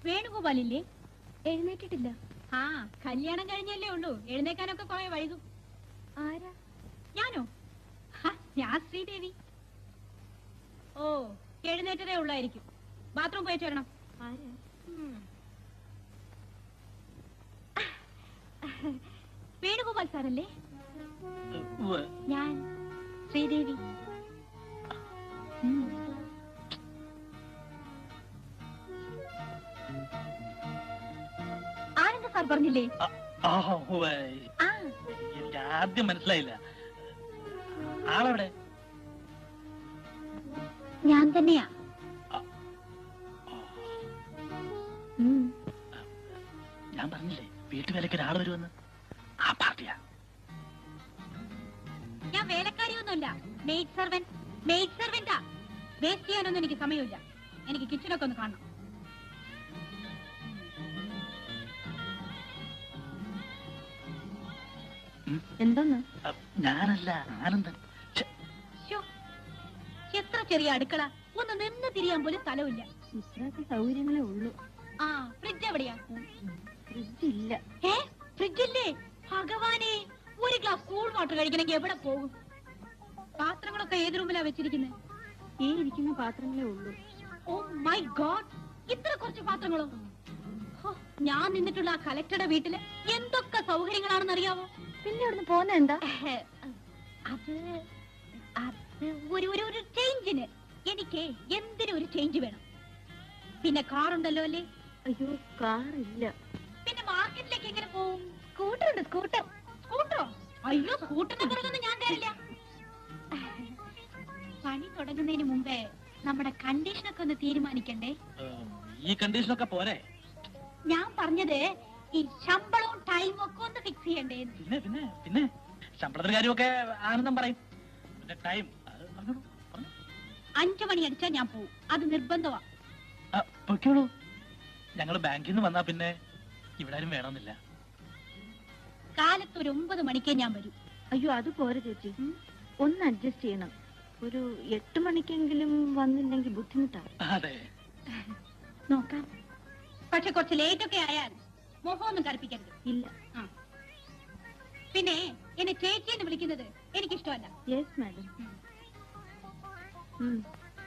വേണുഗോപാലില്ലേ? എഴുന്നേറ്റിട്ടില്ല. ആ, കല്യാണം കഴിഞ്ഞല്ലേ ഉള്ളൂ, എഴുന്നേക്കാനൊക്കെ കുറെ വൈകും. ആരാ? ഞാനോ? ഞാൻ ശ്രീദേവി. ഓ, എഴുന്നേറ്റതേ ഉള്ളായിരിക്കും. ബാത്റൂം പോയിട്ട് വരണം. ആരാ? വേണുഗോപാൽ സാറല്ലേ? ഞാൻ ശ്രീദേവി. ആനന്ദ സാർ പറഞ്ഞില്ലേ? എനിക്ക് ആദ്യം മനസ്സിലായില്ല. ആളെവിടെ? ഞാൻ തന്നെയാ. ഞാൻ പറഞ്ഞില്ലേ വീട്ടുവേലയ്ക്ക് ഒരാൾ വരുമെന്ന്. ആ പാർട്ടിയാ. ഞാൻ വേലക്കാരിയൊന്നുമല്ല, മെയ്ഡ് സെർവന്റ്. മെയ്ഡ് സെർവന്റാ. വേസ്റ്റ് ചെയ്യാനൊന്നും എനിക്ക് സമയമില്ല. എനിക്ക് കിച്ചണൊക്കെ ഒന്ന് കാണണം. എന്തോന്ന്? ഞാനല്ല, ആനന്ദൻ. എത്ര ചെറിയ അടുക്കള, ഒന്ന് നിന്ന് തിരിയാൻ പോലും സ്ഥലമില്ല. ഇത്രയൊക്കെ സൗകര്യങ്ങളേ ഉള്ളൂ. ആ, ഫ്രിഡ്ജ് എവിടെയാ? ഫ്രിഡ്ജ് ഇല്ല. ഫ്രിഡ്ജില്ലേ? ഭഗവാനെ, ഒരു ഗ്ലാസ് കൂൾ വാട്ടർ കഴിക്കണമെങ്കിൽ എവിടെ പോകും? പാത്രങ്ങളൊക്കെ ഏത് റൂമിലാ വെച്ചിരിക്കുന്നത്? ഈ ഇരിക്കുന്ന പാത്രങ്ങളേ ഉള്ളൂ. ഓ മൈ ഗോഡ്, ഇത്ര കുറച്ച് പാത്രങ്ങളോ? ഞാൻ നിന്നിട്ടുള്ള ആ കലക്ടറുടെ വീട്ടില് എന്തൊക്കെ സൗകര്യങ്ങളാണെന്ന് അറിയാവോ? പിന്നെ ഇവിടുന്ന് പോന്ന എന്താ? അത് ഒരു ചേഞ്ചിന്. എനിക്ക് എന്തിനും ഒരു ചേഞ്ച് വേണം. പിന്നെ കാറുണ്ടല്ലോ അല്ലേ? അയ്യോ, കാറില്ല. പിന്നെ മാർക്കറ്റിലേക്ക് എങ്ങനെ പോകും? സ്കൂട്ടർ ഉണ്ട്. സ്കൂട്ടർ. സ്കൂട്ടറോ? അയ്യോ, സ്കൂട്ടറിന്റെ പുറകൊന്നും ഞാൻ തരില്ല. പണി തുടങ്ങുന്നതിന് മുമ്പേ നമ്മുടെ കണ്ടീഷനൊക്കെ ഒന്ന് തീരുമാനിക്കണ്ടേ? ഈ കണ്ടീഷനൊക്കെ പോരെ? ഞാൻ പറഞ്ഞത് ഈ ശമ്പളവും ടൈമും ഒക്കെ ഒന്ന് ഫിക്സ് ചെയ്യണ്ടേ? പിന്നെ പിന്നെ പിന്നെ ശമ്പളത്തിന്റെ കാര്യമൊക്കെ ആനന്ദം പറയും. പിന്നെ ടൈം 5 മണി അടിച്ചാൽ ഞാൻ പോവും. അത് നിർബന്ധമാ. പൊയ്ക്കോളൂ. ഞങ്ങള് ബാങ്കിൽ നിന്ന് വന്നാ പിന്നെ ഇവിടെ ആരും വേണമെന്നില്ല. കാലത്ത് ഒരു 9 മണിക്കേ ഞാൻ വരും. അയ്യോ, അത് പോരെ ചേച്ചി. ഒന്ന് അഡ്ജസ്റ്റ് ചെയ്യണം. ഒരു 8 മണിക്കെങ്കിലും വന്നില്ലെങ്കിൽ ബുദ്ധിമുട്ടാണ്. അതെ, നോക്കാം. പക്ഷെ കുറച്ച് ലേറ്റ് ഒക്കെ ആയാൽ മുഖമൊന്നും കറുപ്പിക്കരുത്. ഇല്ല. പിന്നെ എന്നെ ചേച്ചി എന്ന് വിളിക്കുന്നത് എനിക്കിഷ്ടമല്ല. Yes madam.